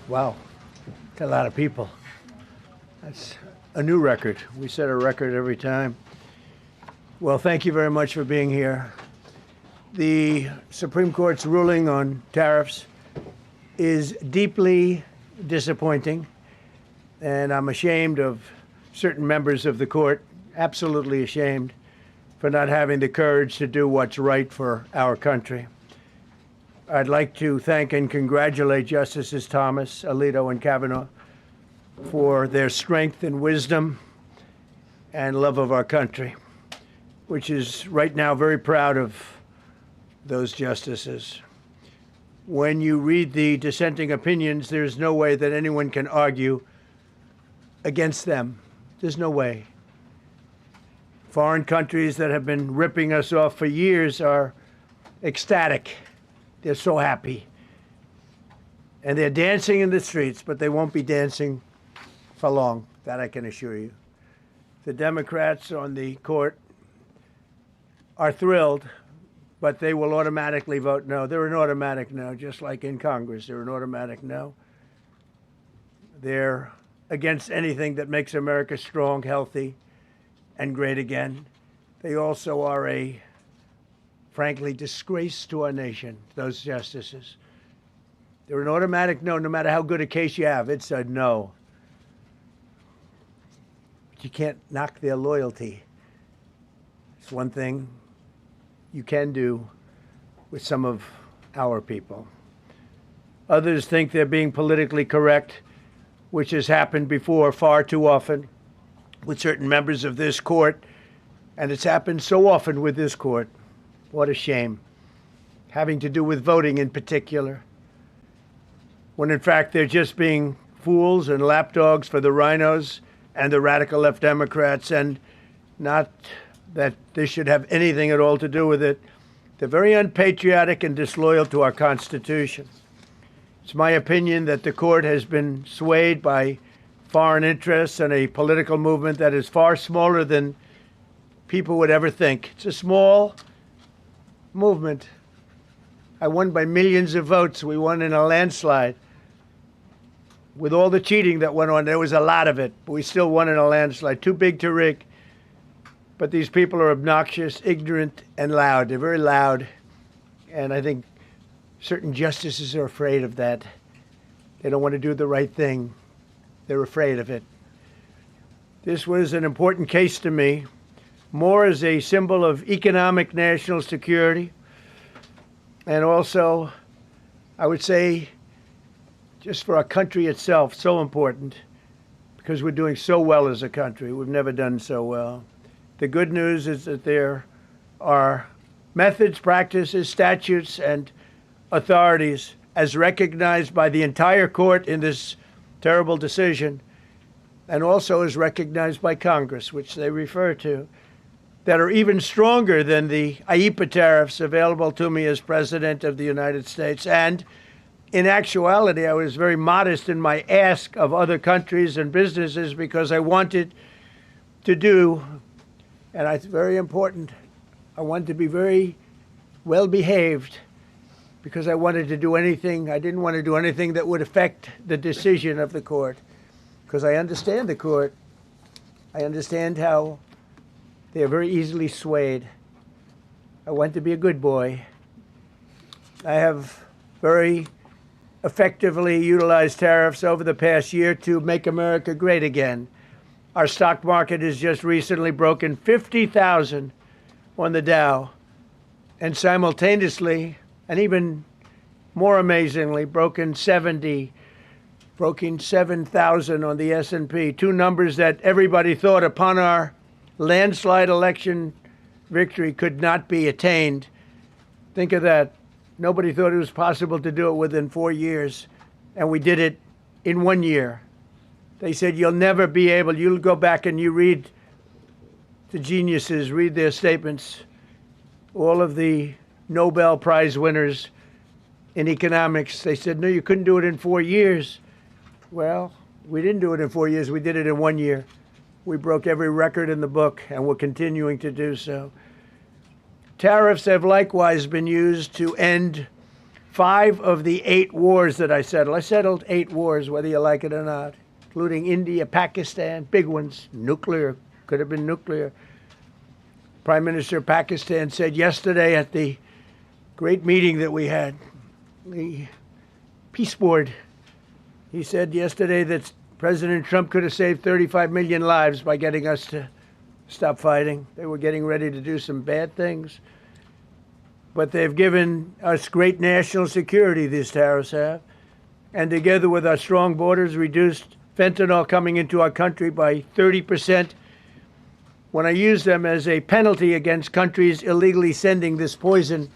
Wow, got a lot of people. That's a new record. We set a record every time. Well, thank you very much for being here. The Supreme Court's ruling on tariffs is deeply disappointing, and I'm ashamed of certain members of the court, absolutely ashamed, for not having the courage to do what's right for our country. I'd like to thank and congratulate Justices Thomas, Alito, and Kavanaugh for their strength and wisdom and love of our country, which is right now very proud of those justices. When you read the dissenting opinions, there's no way that anyone can argue against them. There's no way. Foreign countries that have been ripping us off for years are ecstatic. They're so happy. And they're dancing in the streets, but they won't be dancing for long, that I can assure you. The Democrats on the court are thrilled, but they will automatically vote no. They're an automatic no, just like in Congress. They're an automatic no. They're against anything that makes America strong, healthy, and great again. They also are a, frankly, disgrace to our nation, those justices. They're an automatic no, no matter how good a case you have. It's a no. But you can't knock their loyalty. It's one thing you can do with some of our people. Others think they're being politically correct, which has happened before far too often with certain members of this court, and it's happened so often with this court. What a shame. Having to do with voting in particular, when in fact they're just being fools and lapdogs for the rhinos and the radical left Democrats, and not that this should have anything at all to do with it. They're very unpatriotic and disloyal to our Constitution. It's my opinion that the court has been swayed by foreign interests and a political movement that is far smaller than people would ever think. It's a small movement. I won by millions of votes. We won in a landslide. With all the cheating that went on, there was a lot of it, but we still won in a landslide. Too big to rig. But these people are obnoxious, ignorant, and loud. They're very loud. And I think certain justices are afraid of that. They don't want to do the right thing. They're afraid of it. This was an important case to me, more as a symbol of economic national security, and also, I would say, just for our country itself, so important, because we're doing so well as a country. We've never done so well. The good news is that there are methods, practices, statutes, and authorities, as recognized by the entire court in this terrible decision, and also as recognized by Congress, which they refer to, that are even stronger than the IEEPA tariffs available to me as President of the United States. And in actuality, I was very modest in my ask of other countries and businesses because I wanted to do, and it's very important, I wanted to be very well behaved because I wanted to do anything, I didn't want to do anything that would affect the decision of the court, because I understand the court. I understand how they are very easily swayed. I want to be a good boy. I have very effectively utilized tariffs over the past year to make America great again. Our stock market has just recently broken 50,000 on the Dow, and simultaneously, and even more amazingly, broken 7,000 on the S&P, two numbers that everybody thought upon our landslide election victory could not be attained. Think of that. Nobody thought it was possible to do it within 4 years, and we did it in 1 year. They said, you'll never be able, you'll go back and you read the geniuses, read their statements, all of the Nobel Prize winners in economics. They said, no, you couldn't do it in 4 years. Well, we didn't do it in 4 years. We did it in 1 year. We broke every record in the book, and we're continuing to do so. Tariffs have likewise been used to end 5 of the 8 wars that I settled. I settled 8 wars, whether you like it or not, including India, Pakistan, big ones, nuclear, could have been nuclear. Prime Minister of Pakistan said yesterday at the great meeting that we had, the Peace Board, he said yesterday that President Trump could have saved 35 million lives by getting us to stop fighting. They were getting ready to do some bad things. But they've given us great national security, these tariffs have. And together with our strong borders, reduced fentanyl coming into our country by 30%. When I use them as a penalty against countries illegally sending this poison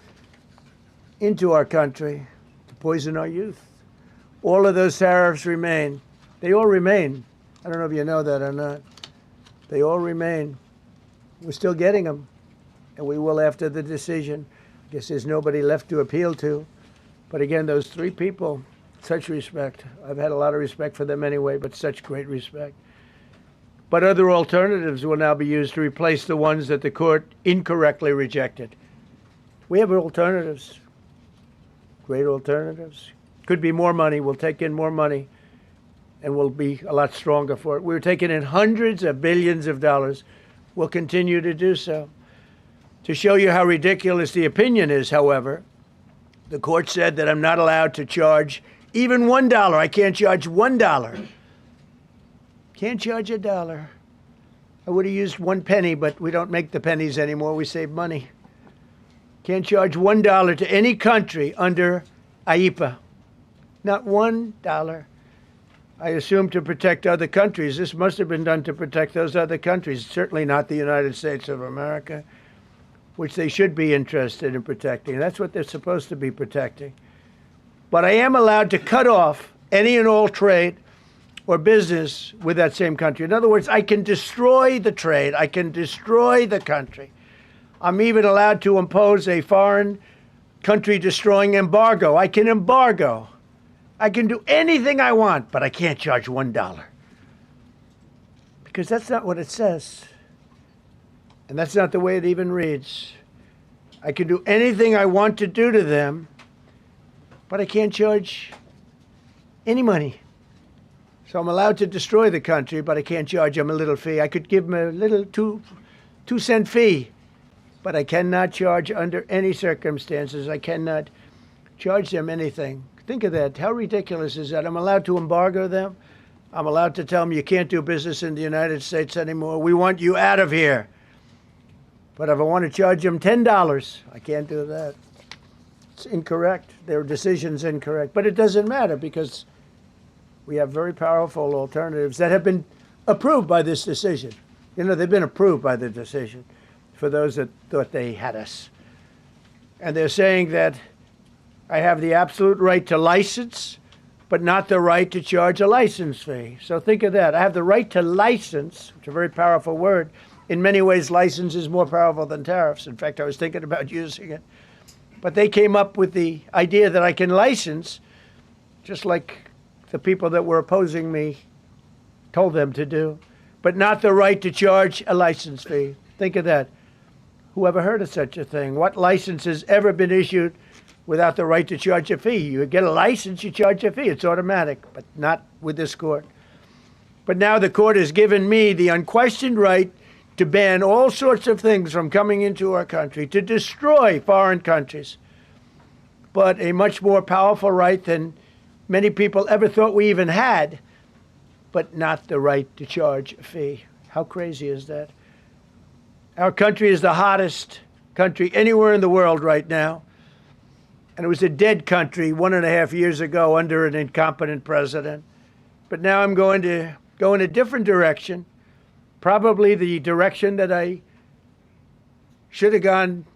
into our country to poison our youth. All of those tariffs remain. They all remain. I don't know if you know that or not. They all remain. We're still getting them, and we will after the decision. I guess there's nobody left to appeal to. But again, those 3 people, such respect. I've had a lot of respect for them anyway, but such great respect. But other alternatives will now be used to replace the ones that the court incorrectly rejected. We have alternatives, great alternatives. Could be more money. We'll take in more money, and we'll be a lot stronger for it. We're taking in hundreds of billions of dollars. We'll continue to do so. To show you how ridiculous the opinion is, however, the court said that I'm not allowed to charge even $1. I can't charge $1. Can't charge $1. I would have used 1 penny, but we don't make the pennies anymore. We save money. Can't charge $1 to any country under IEPA. Not $1. I assume to protect other countries. This must have been done to protect those other countries, certainly not the United States of America, which they should be interested in protecting. That's what they're supposed to be protecting. But I am allowed to cut off any and all trade or business with that same country. In other words, I can destroy the trade. I can destroy the country. I'm even allowed to impose a foreign country destroying embargo. I can embargo. I can do anything I want, but I can't charge $1. Because that's not what it says. And that's not the way it even reads. I can do anything I want to do to them, but I can't charge any money. So I'm allowed to destroy the country, but I can't charge them a little fee. I could give them a little two-cent fee, but I cannot charge under any circumstances. I cannot charge them anything. Think of that. How ridiculous is that? I'm allowed to embargo them. I'm allowed to tell them you can't do business in the United States anymore. We want you out of here. But if I want to charge them $10, I can't do that. It's incorrect. Their decision's incorrect. But it doesn't matter because we have very powerful alternatives that have been approved by this decision. You know, they've been approved by the decision for those that thought they had us. And they're saying that I have the absolute right to license, but not the right to charge a license fee. So think of that. I have the right to license, which is a very powerful word. In many ways, license is more powerful than tariffs. In fact, I was thinking about using it. But they came up with the idea that I can license, just like the people that were opposing me told them to do, but not the right to charge a license fee. Think of that. Who ever heard of such a thing? What license has ever been issued without the right to charge a fee? You get a license, you charge a fee. It's automatic, but not with this court. But now the court has given me the unquestioned right to ban all sorts of things from coming into our country, to destroy foreign countries, but a much more powerful right than many people ever thought we even had, but not the right to charge a fee. How crazy is that? Our country is the hottest country anywhere in the world right now. And it was a dead country 1.5 years ago under an incompetent president. But now I'm going to go in a different direction, probably the direction that I should have gone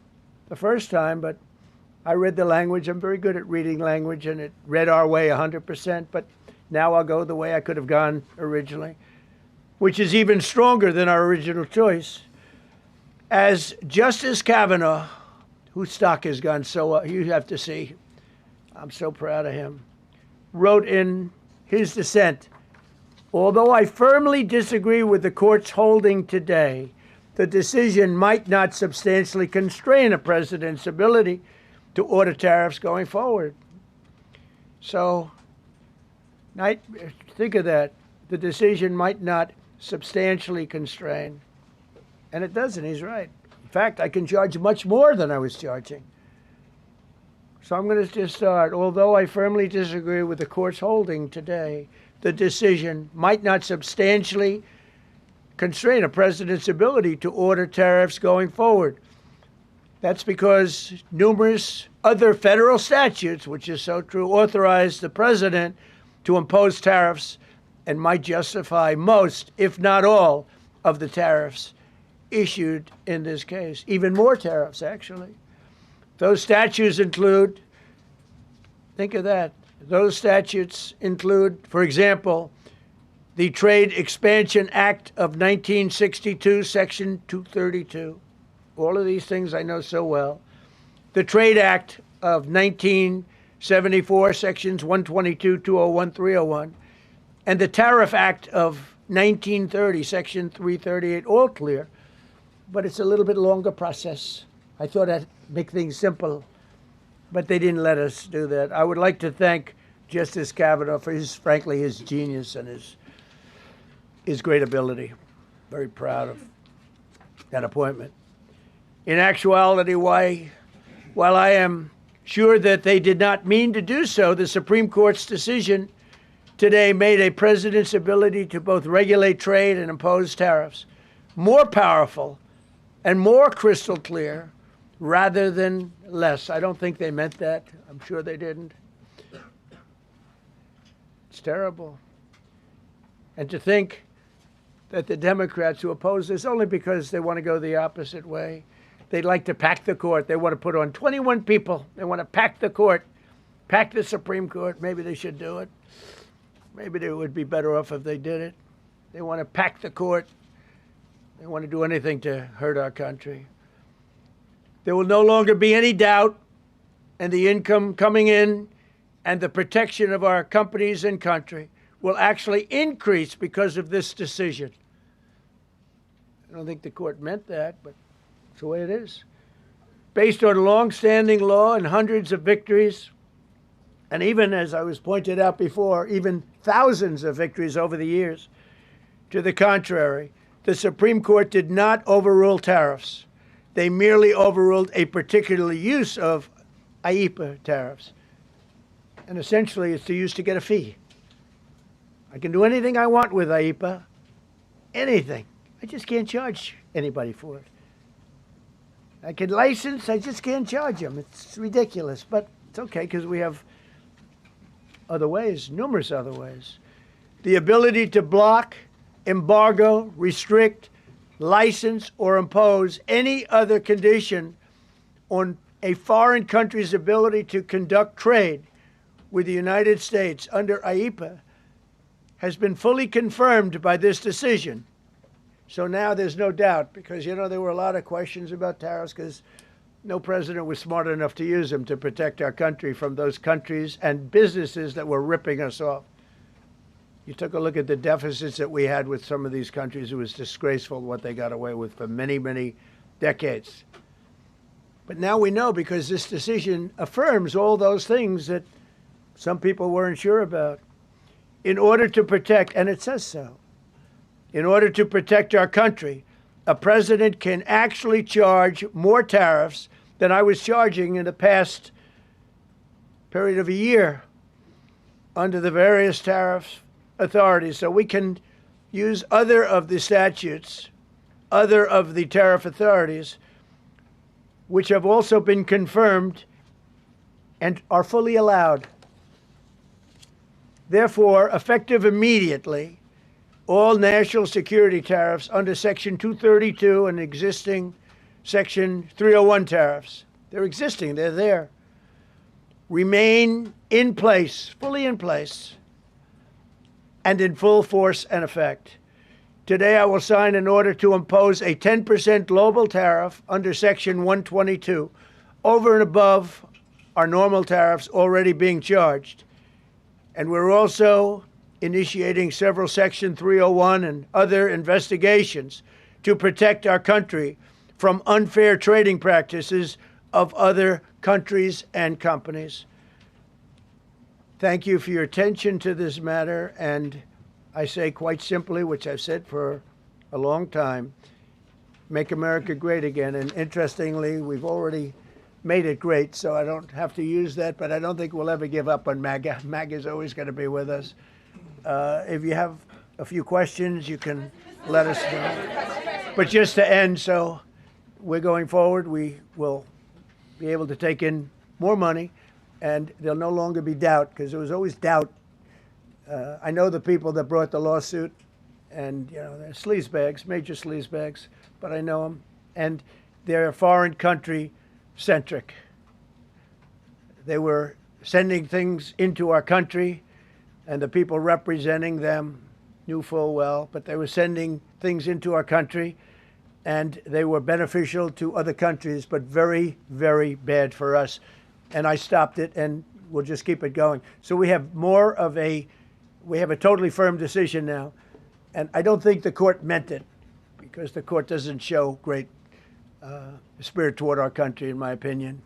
the first time, but I read the language. I'm very good at reading language, and it read our way 100%, but now I'll go the way I could have gone originally, which is even stronger than our original choice. As Justice Kavanaugh, whose stock has gone so up, you have to see, I'm so proud of him, wrote in his dissent, although I firmly disagree with the court's holding today, the decision might not substantially constrain a president's ability to order tariffs going forward. So think of that. The decision might not substantially constrain. And it doesn't. He's right. In fact, I can charge much more than I was charging. So I'm going to just start. Although I firmly disagree with the court's holding today, the decision might not substantially constrain a president's ability to order tariffs going forward. That's because numerous other federal statutes, which is so true, authorize the president to impose tariffs and might justify most, if not all, of the tariffs issued in this case. Even more tariffs, actually. Those statutes include, think of that, those statutes include, for example, the Trade Expansion Act of 1962, Section 232. All of these things I know so well. The Trade Act of 1974, Sections 122, 201, 301. And the Tariff Act of 1930, Section 338, all clear. But it's a little bit longer process. I thought I'd make things simple, but they didn't let us do that. I would like to thank Justice Kavanaugh for frankly, his genius and his great ability. Very proud of that appointment. In actuality, while I am sure that they did not mean to do so, the Supreme Court's decision today made a president's ability to both regulate trade and impose tariffs more powerful and more crystal clear rather than less. I don't think they meant that. I'm sure they didn't. It's terrible. And to think that the Democrats who oppose this only because they want to go the opposite way, they'd like to pack the court. They want to put on 21 people. They want to pack the court, pack the Supreme Court. Maybe they should do it. Maybe they would be better off if they did it. They want to pack the court. They want to do anything to hurt our country. There will no longer be any doubt, and the income coming in and the protection of our companies and country will actually increase because of this decision. I don't think the court meant that, but it's the way it is. Based on long-standing law and hundreds of victories, and even, as I was pointed out before, even thousands of victories over the years, to the contrary, the Supreme Court did not overrule tariffs. They merely overruled a particular use of IEEPA tariffs. And essentially, it's used to get a fee. I can do anything I want with IEEPA, anything. I just can't charge anybody for it. I can license, I just can't charge them. It's ridiculous, but it's okay because we have other ways, numerous other ways. The ability to block, embargo, restrict, license, or impose any other condition on a foreign country's ability to conduct trade with the United States under IEEPA has been fully confirmed by this decision. So now there's no doubt, because, there were a lot of questions about tariffs because no president was smart enough to use them to protect our country from those countries and businesses that were ripping us off. You took a look at the deficits that we had with some of these countries. It was disgraceful what they got away with for many, many decades. But now we know, because this decision affirms all those things that some people weren't sure about. In order to protect, and it says so, in order to protect our country, a president can actually charge more tariffs than I was charging in the past period of a year under the various tariff authorities. So we can use other of the statutes, other of the tariff authorities, which have also been confirmed and are fully allowed. Therefore, effective immediately, all national security tariffs under Section 232 and existing Section 301 tariffs, they're existing, they're there, remain in place, fully in place, and in full force and effect. Today, I will sign an order to impose a 10% global tariff under Section 122 over and above our normal tariffs already being charged. And we're also initiating several Section 301 and other investigations to protect our country from unfair trading practices of other countries and companies. thank you for your attention to this matter. And I say quite simply, which I've said for a long time, make America great again. And interestingly, we've already made it great, so I don't have to use that, but I don't think we'll ever give up on MAGA. MAGA is always going to be with us. If you have a few questions, you can let us know. But just to end, so we're going forward, we will be able to take in more money, and there'll no longer be doubt, because there was always doubt. I know the people that brought the lawsuit, and they're sleazebags, major sleazebags, but I know them, and they're foreign country centric. They were sending things into our country, and the people representing them knew full well, but they were sending things into our country, and they were beneficial to other countries, but very, very bad for us. And I stopped it, and we'll just keep it going. So we have we have a totally firm decision now, and I don't think the court meant it, because the court doesn't show great spirit toward our country, in my opinion.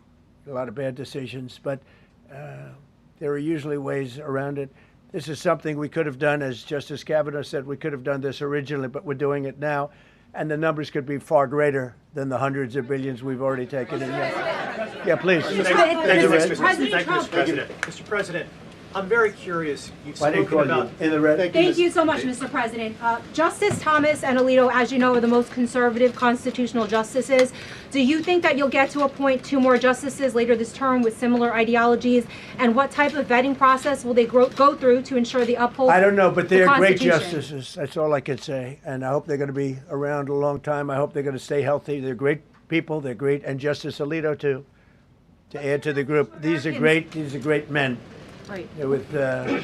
A lot of bad decisions, but there are usually ways around it. This is something we could have done, as Justice Kavanaugh said, we could have done this originally, but we're doing it now, and the numbers could be far greater than the hundreds of billions we've already taken in. Yeah, please. Thank you, Mr. President. Mr. President, I'm very curious. You've spoken about in the red. Thank you so much, Mr. President. Justice Thomas and Alito, as you know, are the most conservative constitutional justices. Do you think that you'll get to appoint 2 more justices later this term with similar ideologies? And what type of vetting process will they go through to ensure they uphold I don't know, but they're great Constitution? justices. That's all I can say. And I hope they're going to be around a long time. I hope they're going to stay healthy. They're great people. They're great. And Justice Alito, too, to add to the group. These are great men. Right. With a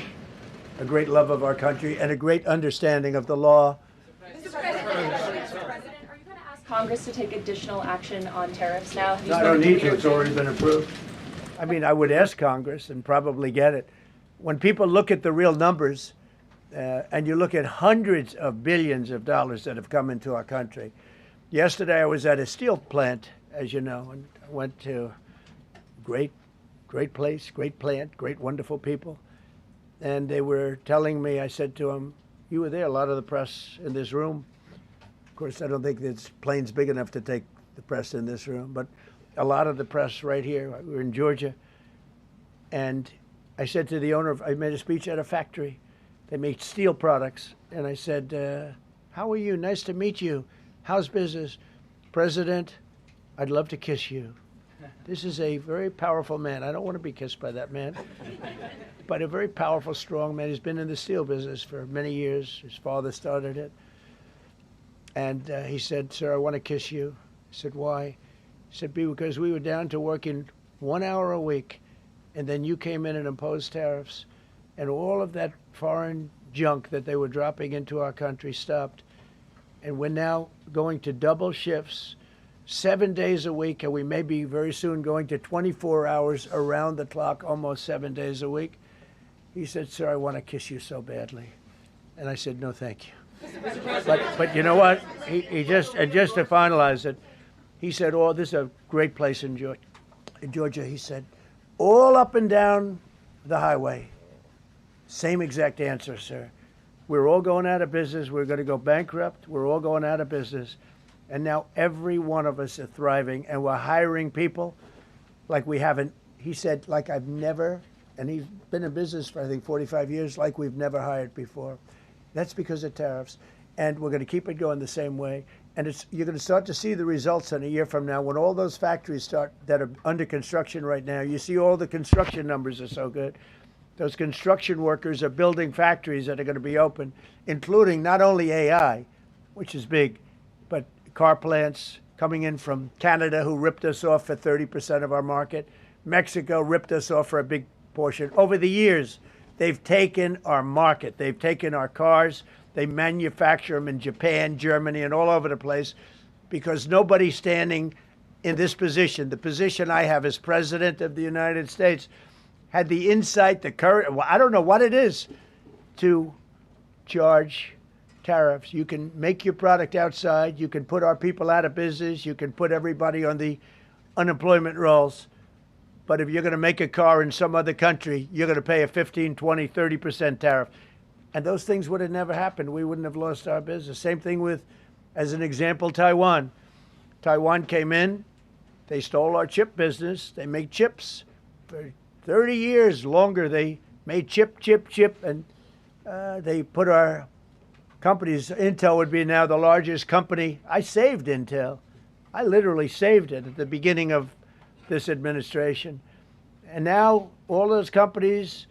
great love of our country and a great understanding of the law. Mr. President, are you going to ask Congress to take additional action on tariffs now? No, I don't need to. It's already been approved. I mean, I would ask Congress and probably get it. When people look at the real numbers, and you look at hundreds of billions of dollars that have come into our country. Yesterday, I was at a steel plant, as you know, and I went to great place, great plant, great, wonderful people. And they were telling me, I said to them, you were there, a lot of the press in this room. Of course, I don't think this plane's big enough to take the press in this room, but a lot of the press right here. We were in Georgia. And I said to the owner, I made a speech at a factory. They make steel products. And I said, how are you? Nice to meet you. How's business? President, I'd love to kiss you. This is a very powerful man. I don't want to be kissed by that man, but a very powerful, strong man. He's been in the steel business for many years. His father started it. And he said, sir, I want to kiss you. I said, why? He said, because we were down to working 1 hour a week, and then you came in and imposed tariffs, and all of that foreign junk that they were dropping into our country stopped. And we're now going to double shifts, 7 days a week, and we may be very soon going to 24 hours around the clock, almost 7 days a week. He said, sir, I want to kiss you so badly. And I said, no, thank you. But you know what? He just to finalize it, he said, oh, this is a great place in Georgia. He said, all up and down the highway, same exact answer, sir. We're all going out of business. We're going to go bankrupt. We're all going out of business. And now every one of us are thriving, and we're hiring people like we haven't. He said, like I've never, and he's been in business for, I think, 45 years, like we've never hired before. That's because of tariffs. And we're going to keep it going the same way. And you're going to start to see the results in a year from now when all those factories start that are under construction right now. You see all the construction numbers are so good. Those construction workers are building factories that are going to be open, including not only AI, which is big, but car plants coming in from Canada, who ripped us off for 30% of our market. Mexico ripped us off for a big portion. Over the years, they've taken our market. They've taken our cars. They manufacture them in Japan, Germany, and all over the place because nobody's standing in this position. The position I have as President of the United States had the insight, the courage, well, I don't know what it is, to charge tariffs. You can make your product outside. You can put our people out of business. You can put everybody on the unemployment rolls. But if you're going to make a car in some other country, you're going to pay a 15, 20, 30% tariff. And those things would have never happened. We wouldn't have lost our business. Same thing with, as an example, Taiwan. Taiwan came in. They stole our chip business. They make chips. For 30 years longer, they made chip. And they put our companies. Intel would be now the largest company. I saved Intel. I literally saved it at the beginning of this administration. And now all those companies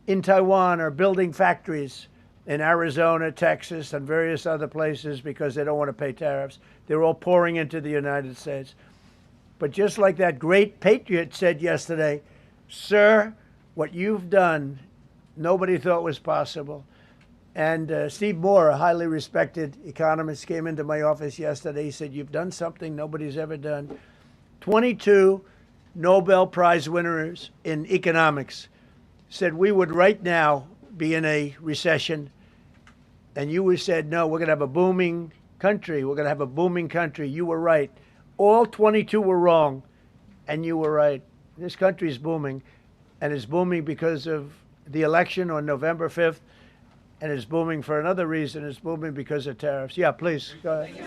in Taiwan are building factories in Arizona, Texas, and various other places because they don't want to pay tariffs. They're all pouring into the United States. But just like that great patriot said yesterday, sir, what you've done, nobody thought was possible. And Steve Moore, a highly respected economist, came into my office yesterday. He said, you've done something nobody's ever done. 22 Nobel Prize winners in economics said we would right now be in a recession. And you said, no, we're going to have a booming country. We're going to have a booming country. You were right. All 22 were wrong, and you were right. This country is booming, and it's booming because of the election on November 5th, and it's booming for another reason. It's booming because of tariffs. Yeah, please, go ahead. You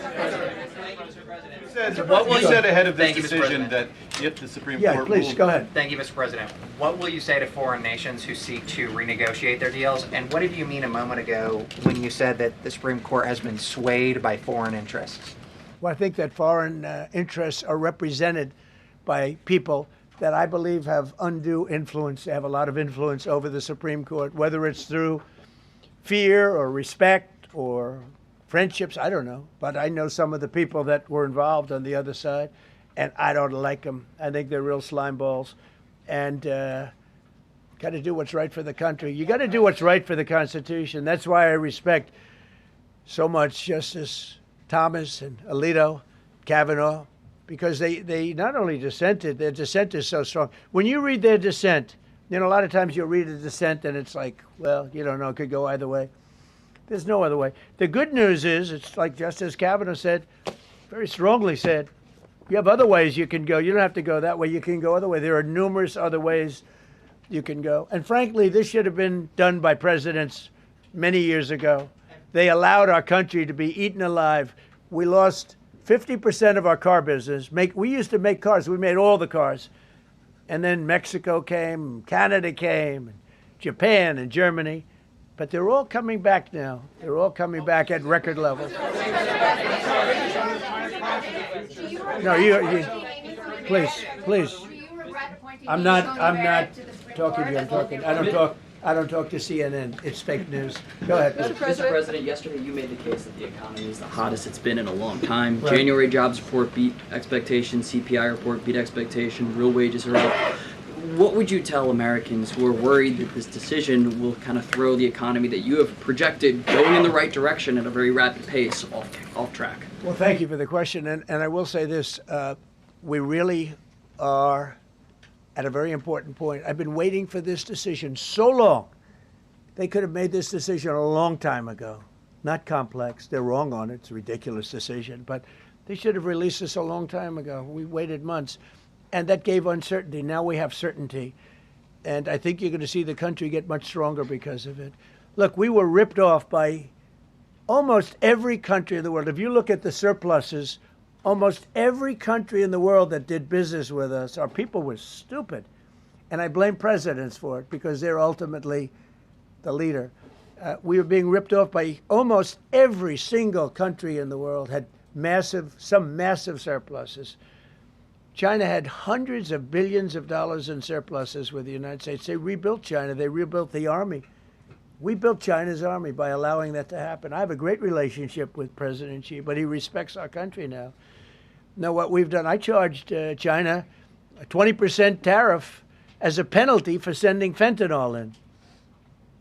said ahead of this decision that if the Supreme Court Yeah, please, ruled, go ahead. Thank you, Mr. President. What will you say to foreign nations who seek to renegotiate their deals? And what did you mean a moment ago when you said that the Supreme Court has been swayed by foreign interests? Well, I think that foreign interests are represented by people that I believe have undue influence. They have a lot of influence over the Supreme Court, whether it's through fear or respect or friendships, I don't know. But I know some of the people that were involved on the other side, and I don't like them. I think they're real slime balls. And got to do what's right for the country. You got to do what's right for the Constitution. That's why I respect so much Justice Thomas and Alito, Kavanaugh, because they not only dissented, their dissent is so strong. When you read their dissent, you know, a lot of times you'll read a dissent and it's like, well, you don't know, it could go either way. There's no other way. The good news is, it's like Justice Kavanaugh said, very strongly said, you have other ways you can go. You don't have to go that way. You can go other way. There are numerous other ways you can go. And frankly, this should have been done by presidents many years ago. They allowed our country to be eaten alive. We lost 50% of our car business. We used to make cars. We made all the cars. And then Mexico came, Canada came, and Japan and Germany. But they're all coming back now. They're all coming back at record levels. No, you please. I'm not talking to you. I don't talk to CNN. It's fake news. Go ahead. Mr. President, yesterday you made the case that the economy is the hottest it's been in a long time. Right. January jobs report beat expectations, CPI report beat expectation, real wages are up. What would you tell Americans who are worried that this decision will kind of throw the economy that you have projected going in the right direction at a very rapid pace off track? Well, thank you for the question. And I will say this, we really are at a very important point. I've been waiting for this decision so long. They could have made this decision a long time ago. Not complex. They're wrong on it. It's a ridiculous decision. But they should have released this a long time ago. We waited months. And that gave uncertainty. Now we have certainty. And I think you're going to see the country get much stronger because of it. Look, we were ripped off by almost every country in the world. If you look at the surpluses, almost every country in the world that did business with us, our people were stupid. And I blame presidents for it because they're ultimately the leader. We were being ripped off by almost every single country in the world, had some massive surpluses. China had hundreds of billions of dollars in surpluses with the United States. They rebuilt China. They rebuilt the army. We built China's army by allowing that to happen. I have a great relationship with President Xi, but he respects our country now. Now, what we've done, I charged China a 20% tariff as a penalty for sending fentanyl in.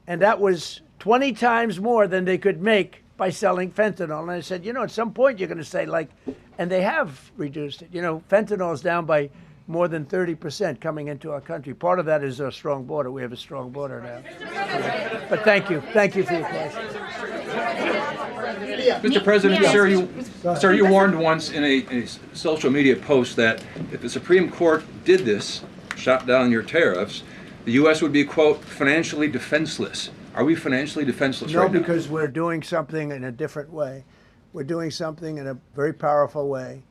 And that was 20 times more than they could make by selling fentanyl. And I said, you know, at some point you're going to say, like, and they have reduced it. You know, fentanyl is down by more than 30% coming into our country. Part of that is our strong border. We have a strong border now. But thank you. Thank you for your question. Mr. President, sir, you warned once in a social media post that if the Supreme Court did this, shot down your tariffs, the U.S. would be, quote, financially defenseless. Are we financially defenseless right now? No, because we're doing something in a different way. We're doing something in a very powerful way,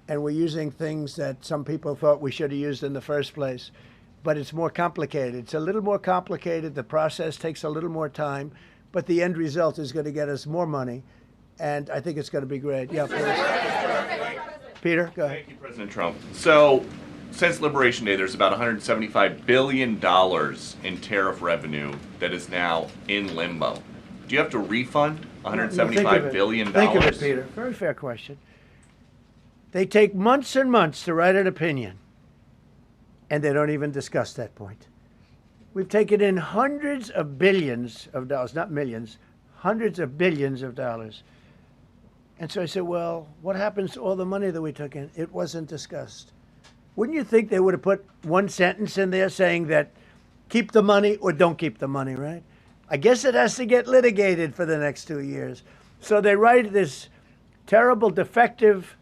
and we're using things that some people thought we should have used in the first place. But it's more complicated. It's a little more complicated. The process takes a little more time, but the end result is going to get us more money, and I think it's going to be great. Yeah, please. Peter, go ahead. Thank you, President Trump. So, since Liberation Day, there's about $175 billion in tariff revenue that is now in limbo. Do you have to refund $175 billion? Think of it, Peter. Very fair question. They take months and months to write an opinion, and they don't even discuss that point. We've taken in hundreds of billions of dollars, not millions, hundreds of billions of dollars. And so I said, well, what happens to all the money that we took in? It wasn't discussed. Wouldn't you think they would have put one sentence in there saying that keep the money or don't keep the money, right? I guess it has to get litigated for the next 2 years. So they write this terrible, defective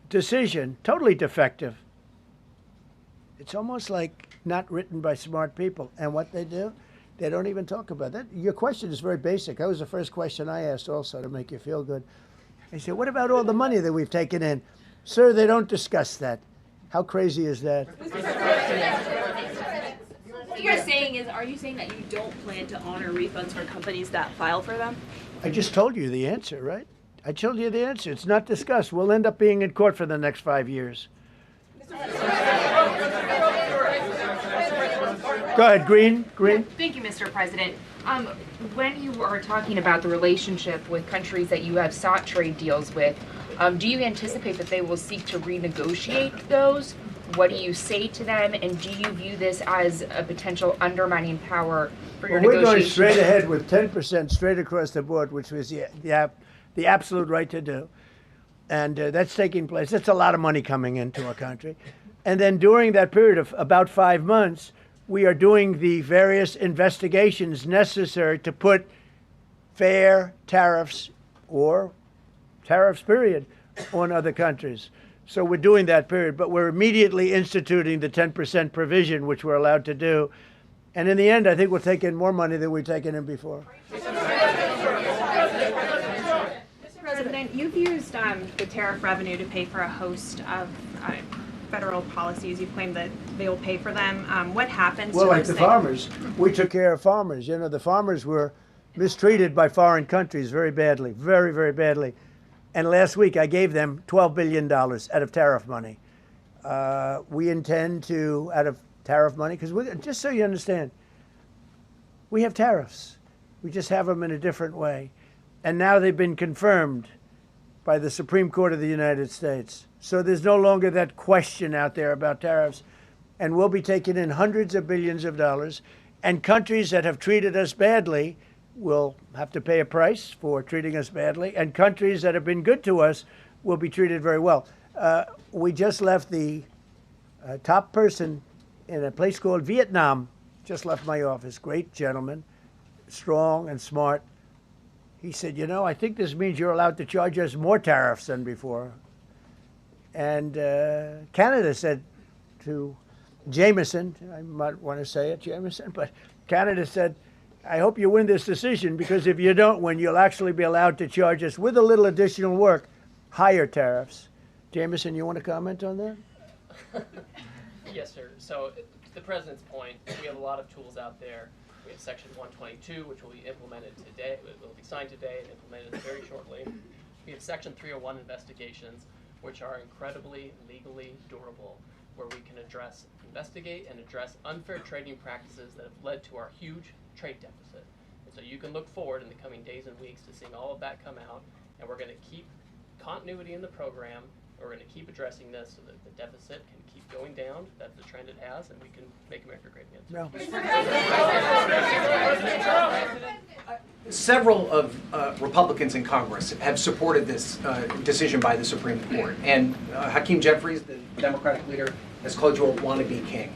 decision, totally defective. It's almost like not written by smart people. And what they do, they don't even talk about that. Your question is very basic. That was the first question I asked also to make you feel good. I said, what about all the money that we've taken in? Sir, they don't discuss that. How crazy is that? What you're saying is, are you saying that you don't plan to honor refunds for companies that file for them? I just told you the answer, right? I told you the answer. It's not discussed. We'll end up being in court for the next 5 years. Go ahead, Green. Thank you, Mr. President. When you are talking about the relationship with countries that you have sought trade deals with, do you anticipate that they will seek to renegotiate those? What do you say to them? And do you view this as a potential undermining power for your negotiations? We're going straight ahead with 10% straight across the board, which was the absolute right to do. And that's taking place. That's a lot of money coming into our country. And then during that period of about 5 months, we are doing the various investigations necessary to put fair tariffs or tariffs, period, on other countries. So we're doing that period, but we're immediately instituting the 10% provision, which we're allowed to do. And in the end, I think we'll take in more money than we've taken in before. Mr. President, you've used the tariff revenue to pay for a host of federal policies. You've claimed that they will pay for them. What happens to like those the farmers? We took care of farmers. You know, the farmers were mistreated by foreign countries very badly, very, very badly. And last week I gave them $12 billion out of tariff money. We intend to, out of tariff money, because just so you understand, we have tariffs. We just have them in a different way. And now they've been confirmed by the Supreme Court of the United States. So there's no longer that question out there about tariffs. And we'll be taking in hundreds of billions of dollars. And countries that have treated us badly will have to pay a price for treating us badly. And countries that have been good to us will be treated very well. We just left the top person in a place called Vietnam, just left my office. Great gentleman, strong and smart. He said, you know, I think this means you're allowed to charge us more tariffs than before. And Canada said to Jameson, I might want to say it, Jameson, but Canada said, I hope you win this decision, because if you don't win, you'll actually be allowed to charge us, with a little additional work, higher tariffs. Jameson, you want to comment on that? Yes, sir. So to the President's point, we have a lot of tools out there. We have Section 122, which will be implemented today. It will be signed today and implemented very shortly. We have Section 301 investigations, which are incredibly legally durable, where we can investigate and address unfair trading practices that have led to our huge trade deficit. And so you can look forward in the coming days and weeks to seeing all of that come out, and we're going to keep continuity in the program. We're going to keep addressing this so that the deficit can keep going down. That's the trend it has, and we can make America great again. No. Several of Republicans in Congress have supported this decision by the Supreme Court, and Hakeem Jeffries, the Democratic leader, has called you a wannabe king.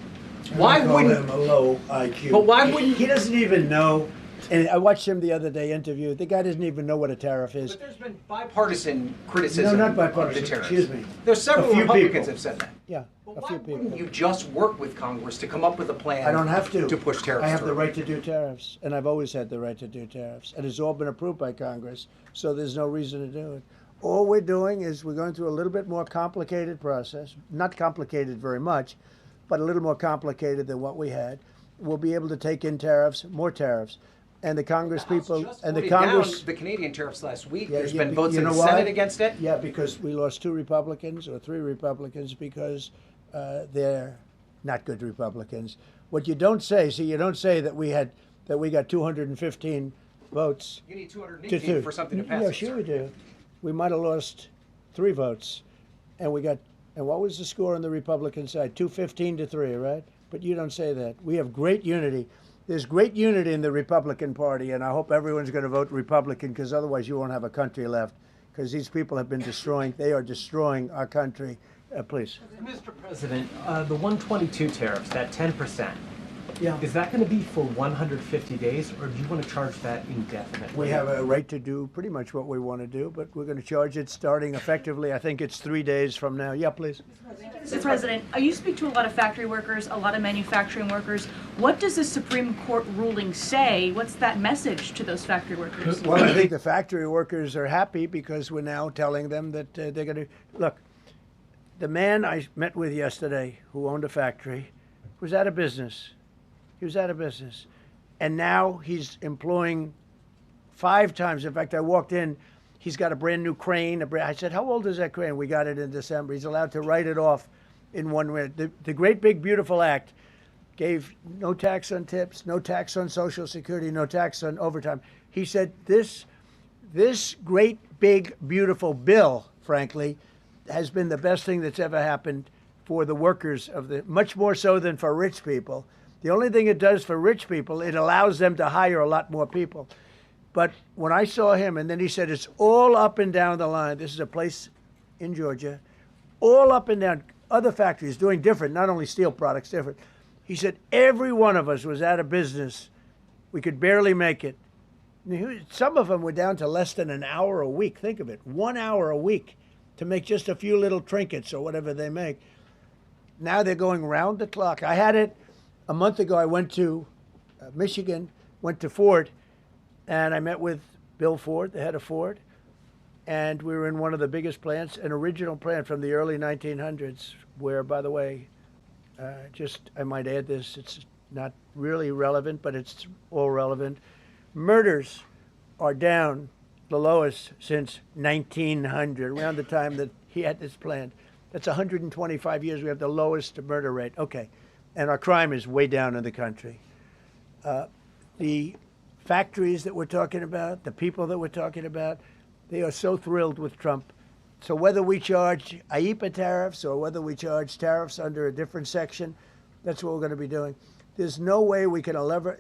Why wouldn't him a low IQ? But why wouldn't he doesn't even know And I watched him the other day interview. The guy doesn't even know what a tariff is. But there's been bipartisan criticism No, not bipartisan. of the tariffs. Excuse me. There's several A few Republicans people. have said that. Yeah, But a why few people. wouldn't you just work with Congress to come up with a plan? I don't have to. To push tariffs I have through? the right to do tariffs, and I've always had the right to do tariffs, and it's all been approved by Congress, so there's no reason to do it. All we're doing is we're going through a little bit more complicated process, not complicated very much, but a little more complicated than what we had. We'll be able to take in tariffs, more tariffs, and the Congress people and the Voted Congress. down the Canadian tariffs last week. Yeah, There's yeah, been votes you in know the why? Senate against it. Yeah, because we lost 2 Republicans or 3 Republicans because they're not good Republicans. What you don't say, you don't say that we got 215 votes. You need to 218 for something to pass. Yeah, this sure term. we do. We might have lost 3 votes, and what was the score on the Republican side? 215 to 3, right? But you don't say that. We have great unity. There's great unity in the Republican Party, and I hope everyone's going to vote Republican, because otherwise you won't have a country left. Because these people have been they are destroying our country. Please. Mr. President, the 122 tariffs, that 10%, Yeah. is that going to be for 150 days, or do you want to charge that indefinitely? We have a right to do pretty much what we want to do, but we're going to charge it starting effectively. I think it's 3 days from now. Yeah, please. Mr. President, you speak to a lot of factory workers, a lot of manufacturing workers. What does the Supreme Court ruling say? What's that message to those factory workers? Well, I think the factory workers are happy because we're now telling them that they're going to look. The man I met with yesterday, who owned a factory, was out of business. He was out of business, and now he's employing 5 times. In fact, I walked in. He's got a brand new crane. I said, "How old is that crane?" We got it in December. He's allowed to write it off in 1 year. The Great Big Beautiful Act gave no tax on tips, no tax on Social Security, no tax on overtime. He said this great big beautiful bill, frankly, has been the best thing that's ever happened for the workers much more so than for rich people. The only thing it does for rich people, it allows them to hire a lot more people. But when I saw him, and then he said, it's all up and down the line. This is a place in Georgia, all up and down. Other factories doing different, not only steel products, different. He said, every one of us was out of business. We could barely make it. Some of them were down to less than an hour a week. Think of it, 1 hour a week to make just a few little trinkets or whatever they make. Now they're going round the clock. I had it a month ago. I went to Michigan, went to Ford, and I met with Bill Ford, the head of Ford, and we were in one of the biggest plants, an original plant from the early 1900s, where, by the way, I might add this, it's not really relevant, but it's all relevant. Murders are down the lowest since 1900, around the time that he had this plant. That's 125 years. We have the lowest murder rate. Okay. And our crime is way down in the country. The factories that we're talking about, the people that we're talking about, they are so thrilled with Trump. So whether we charge IEEPA tariffs or whether we charge tariffs under a different section, that's what we're going to be doing. There's no way we can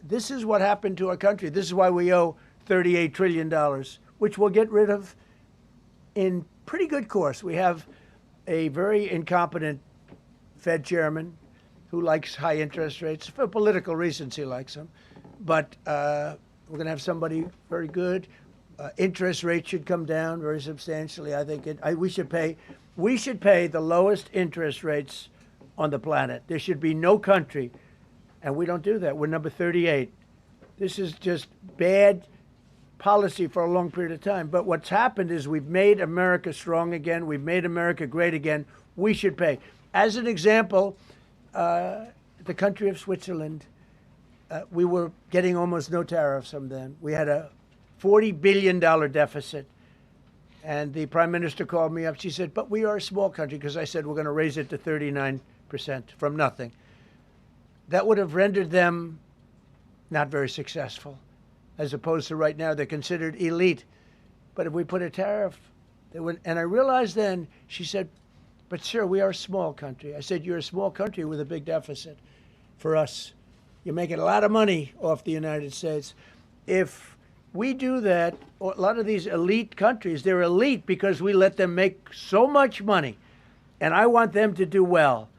this is what happened to our country. This is why we owe $38 trillion, which we'll get rid of in pretty good course. We have a very incompetent Fed chairman who likes high interest rates. For political reasons, he likes them. But we're going to have somebody very good. Interest rates should come down very substantially. I think we should pay the lowest interest rates on the planet. There should be no country, and we don't do that. We're number 38. This is just bad policy for a long period of time. But what's happened is we've made America strong again. We've made America great again. We should pay. As an example, the country of Switzerland, we were getting almost no tariffs from them. We had a $40 billion deficit. And the prime minister called me up. She said, but we are a small country, because I said we're going to raise it to 39% from nothing. That would have rendered them not very successful. As opposed to right now, they're considered elite. But if we put a tariff, they would, and I realized then, she said, but sir, we are a small country. I said, you're a small country with a big deficit. For us, you're making a lot of money off the United States. If we do that, a lot of these elite countries, they're elite because we let them make so much money. And I want them to do well.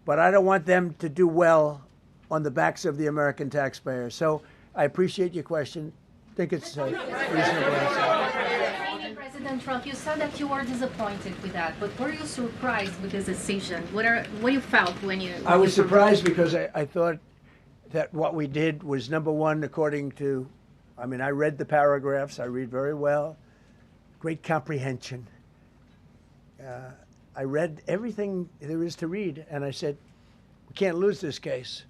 But I don't want them to do well on the backs of the American taxpayer. So I appreciate your question. Think it's a reasonable answer. President Trump, you said that you were disappointed with that, but were you surprised with this decision? What you felt when you? I was surprised because I thought that what we did was, number one, according to, I mean, I read the paragraphs. I read very well. Great comprehension. I read everything there is to read, and I said, we can't lose this case.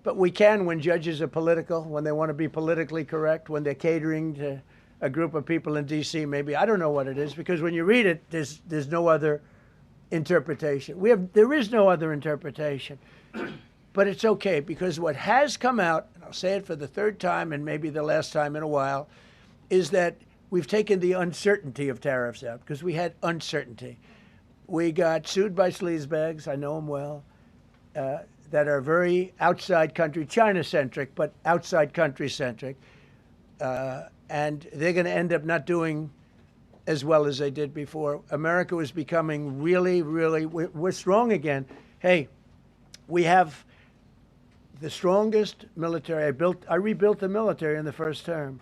But we can when judges are political, when they want to be politically correct, when they're catering to a group of people in D.C. maybe. I don't know what it is, because when you read it, there's no other interpretation. There is no other interpretation. But it's okay, because what has come out, and I'll say it for the third time and maybe the last time in a while, is that we've taken the uncertainty of tariffs out, because we had uncertainty. We got sued by sleazebags, I know them well, that are very outside country, China-centric, but outside country-centric. And they're going to end up not doing as well as they did before. America was becoming really, really, we're strong again. Hey, we have the strongest military. I rebuilt the military in the first term.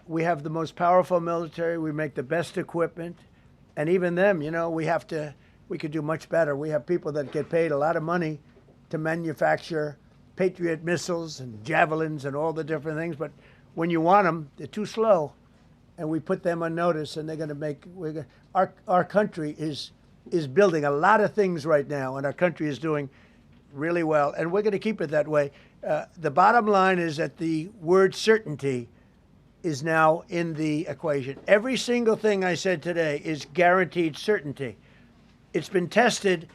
We have the most powerful military. We make the best equipment. And even them, you know, we could do much better. We have people that get paid a lot of money to manufacture Patriot missiles and javelins and all the different things. But when you want them, they're too slow. And we put them on notice, and they're going to make, our country is building a lot of things right now, and our country is doing really well. And we're going to keep it that way. The bottom line is that the word certainty is now in the equation. Every single thing I said today is guaranteed certainty. It's been tested,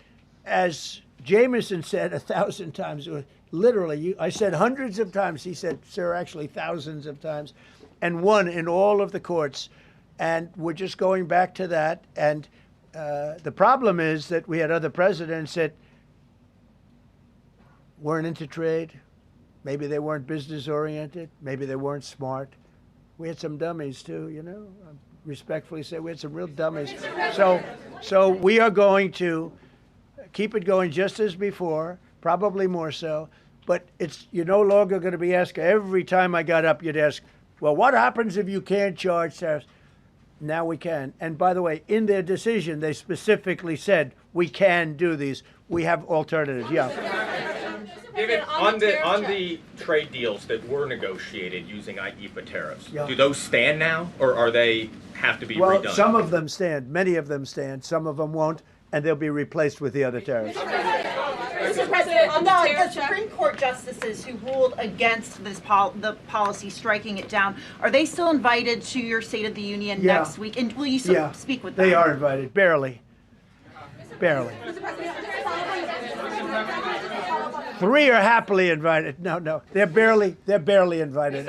as Jameson said 1,000 times. Literally, I said hundreds of times. He said, sir, actually thousands of times, and won in all of the courts. And we're just going back to that. And the problem is that we had other presidents that weren't into trade. Maybe they weren't business oriented. Maybe they weren't smart. We had some dummies too, you know. I respectfully say we had some real dummies. So we are going to keep it going just as before, probably more so. But you're no longer going to be asked, every time I got up, you'd ask, well, what happens if you can't charge tariffs? Now we can. And by the way, in their decision, they specifically said, we can do these. We have alternatives. Yeah. David, on the trade deals that were negotiated using IEEPA tariffs, Yeah. do those stand now, or are they have to be Well, redone? some of them stand. Many of them stand. Some of them won't, and they'll be replaced with the other tariffs. Mr. President, the Supreme Court justices who ruled against this the policy, striking it down, are they still invited to your State of the Union Yeah. next week? And will you still speak with them? They are invited, barely. Barely. 3 are happily invited. No, they're barely invited.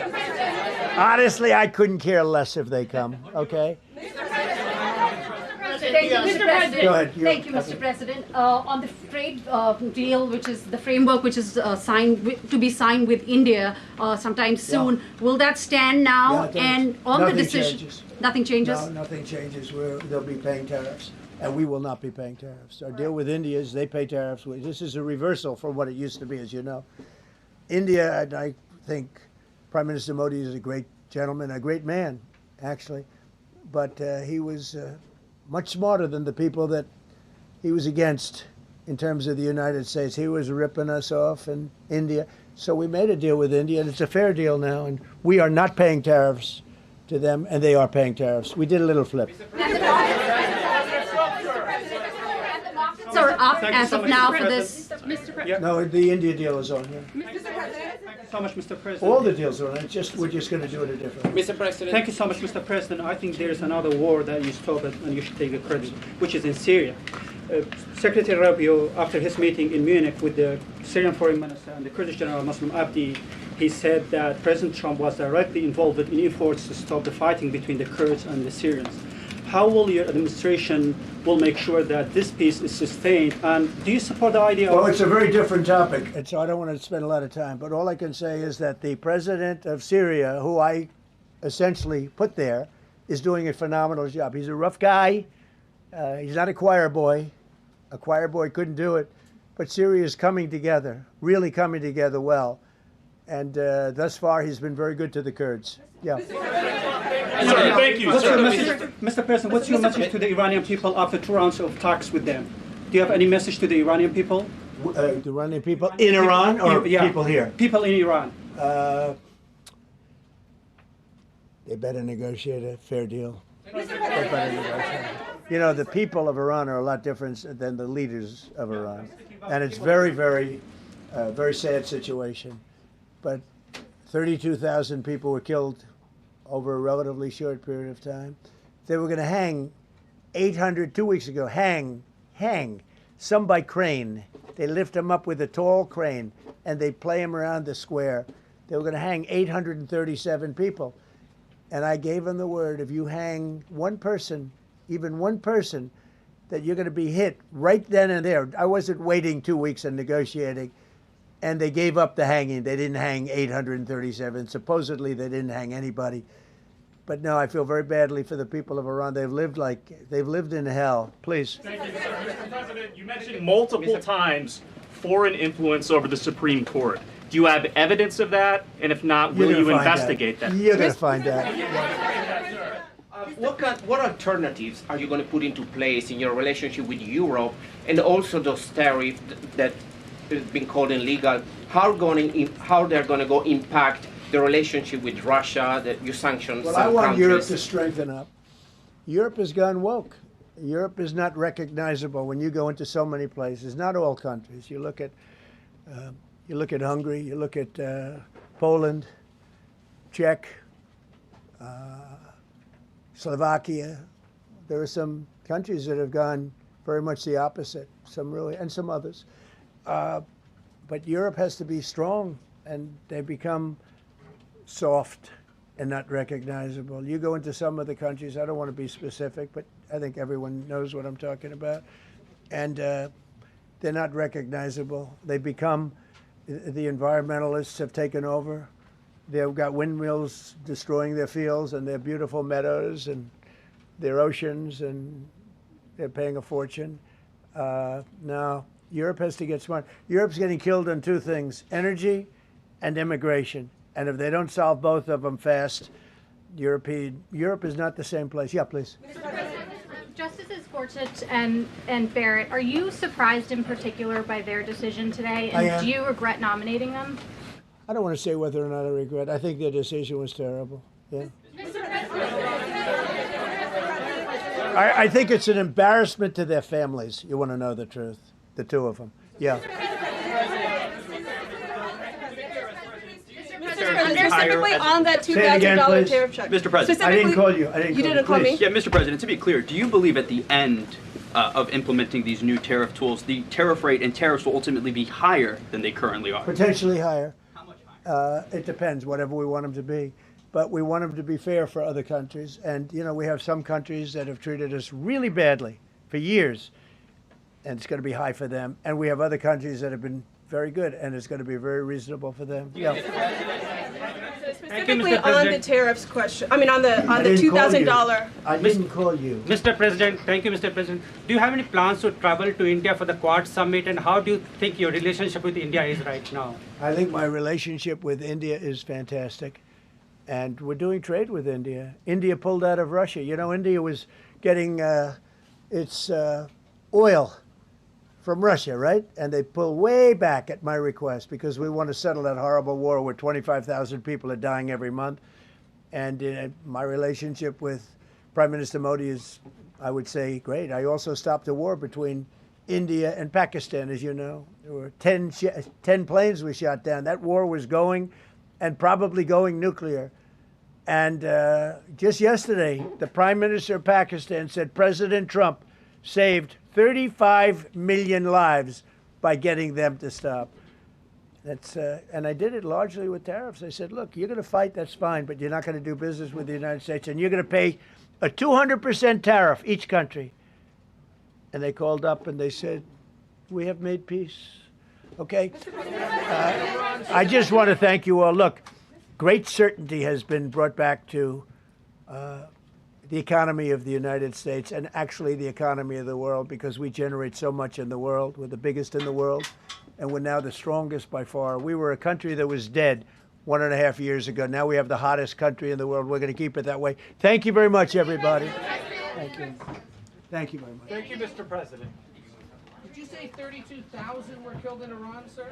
Honestly, I couldn't care less if they come. Okay. Thank you, Mr. President. Go ahead. Thank you, Mr. President. On the trade deal, which is the framework, which is to be signed with India sometime soon, will that stand now? Yeah, and on the decision, changes. Nothing changes. No, nothing changes. They'll be paying tariffs, and we will not be paying tariffs. Our deal with India is they pay tariffs. This is a reversal from what it used to be, as you know. India, and I think Prime Minister Modi is a great gentleman, a great man, actually, but he was much smarter than the people that he was against in terms of the United States. He was ripping us off in India. So we made a deal with India, and it's a fair deal now, and we are not paying tariffs to them, and they are paying tariffs. We did a little flip. Are up as of now for this. No, the India deal is on here. Thank you so much, Mr. President. All the deals are on. We're just going to do it a different way. Mr. President. Thank you so much, Mr. President. I think there is another war that you stopped and you should take the credit, which is in Syria. Secretary Rubio, after his meeting in Munich with the Syrian Foreign Minister and the Kurdish General Muslim Abdi, he said that President Trump was directly involved in efforts to stop the fighting between the Kurds and the Syrians. How will your administration make sure that this peace is sustained? And do you support the idea Well, it's a very different topic, and so I don't want to spend a lot of time. But all I can say is that the president of Syria, who I essentially put there, is doing a phenomenal job. He's a rough guy. He's not a choir boy. A choir boy couldn't do it. But Syria is coming together, really coming together well. And thus far, he's been very good to the Kurds. Yeah. Thank you. Mr. President, what's your message to the Iranian people after 2 rounds of talks with them? Do you have any message to the Iranian people? The Iranian people in Iran or people here? People in Iran. They better negotiate a fair deal. They better negotiate. You know, the people of Iran are a lot different than the leaders of Iran. And it's very, very, very sad situation. But 32,000 people were killed over a relatively short period of time. They were going to hang 800, 2 weeks ago, hang, some by crane. They lift them up with a tall crane, and they play them around the square. They were going to hang 837 people. And I gave them the word, if you hang one person, even one person, that you're going to be hit right then and there. I wasn't waiting 2 weeks and negotiating. And they gave up the hanging. They didn't hang 837. Supposedly, they didn't hang anybody. But no, I feel very badly for the people of Iran. They've lived in hell. Please. Thank you, sir. Mr. President, you mentioned multiple times foreign influence over the Supreme Court. Do you have evidence of that? And if not, will you investigate that? You're going to find out. What alternatives are you going to put into place in your relationship with Europe, and also those tariffs that has been called illegal? How they're going to go impact the relationship with Russia, that you sanction Well, some I want countries? Europe to strengthen up. Europe has gone woke. Europe is not recognizable when you go into so many places. Not all countries. You look at Hungary. You look at Poland, Czech, Slovakia. There are some countries that have gone very much the opposite. Some really, and some others. But Europe has to be strong, and they become soft and not recognizable. You go into some of the countries, I don't want to be specific, but I think everyone knows what I'm talking about, and they're not recognizable. They become, the environmentalists have taken over. They've got windmills destroying their fields and their beautiful meadows and their oceans, and they're paying a fortune. Now, Europe has to get smart. Europe's getting killed on two things, energy and immigration. And if they don't solve both of them fast, Europe is not the same place. Yeah, please. Mr. President, Justices Gorsuch and Barrett, are you surprised in particular by their decision today? I And am. do you regret nominating them? I don't want to say whether or not I regret. I think their decision was terrible. Yeah. I think it's an embarrassment to their families. You want to know the truth? The two of them. Yeah. Specifically on that $2,000 tariff check. Mr. President, I didn't call you. You didn't call me? Yeah, Mr. President, to be clear, do you believe at the end of implementing these new tariff tools, the tariff rate and tariffs will ultimately be higher than they currently are? Potentially higher. How much higher? It depends, whatever we want them to be. But we want them to be fair for other countries. And, you know, we have some countries that have treated us really badly for years, and it's going to be high for them. And we have other countries that have been very good, and it's going to be very reasonable for them. Yeah. Specifically on the tariffs question, I mean on the $2,000. I didn't call you. Mr. President, thank you, Mr. President. Do you have any plans to travel to India for the Quad Summit, and how do you think your relationship with India is right now? I think my relationship with India is fantastic, and we're doing trade with India. India pulled out of Russia. You know, India was getting its oil from Russia, right? And they pulled way back at my request because we want to settle that horrible war where 25,000 people are dying every month. And my relationship with Prime Minister Modi is, I would say, great. I also stopped a war between India and Pakistan, as you know. There were 10 planes we shot down. That war was going, and probably going nuclear. And just yesterday, the Prime Minister of Pakistan said President Trump saved 35 million lives by getting them to stop. That's and I did it largely with tariffs. I said, look, you're going to fight, that's fine, but you're not going to do business with the United States, and you're going to pay a 200% tariff, each country. And they called up and they said, we have made peace. Okay? I just want to thank you all. Look, great certainty has been brought back to the economy of the United States, and actually the economy of the world, because we generate so much in the world. We're the biggest in the world. and we're now the strongest by far. We were a country that was dead 1.5 years ago. Now we have the hottest country in the world. We're going to keep it that way. Thank you very much, everybody. Thank you. Thank you very much. Thank you, Mr. President. Did you say 32,000 were killed in Iran, sir?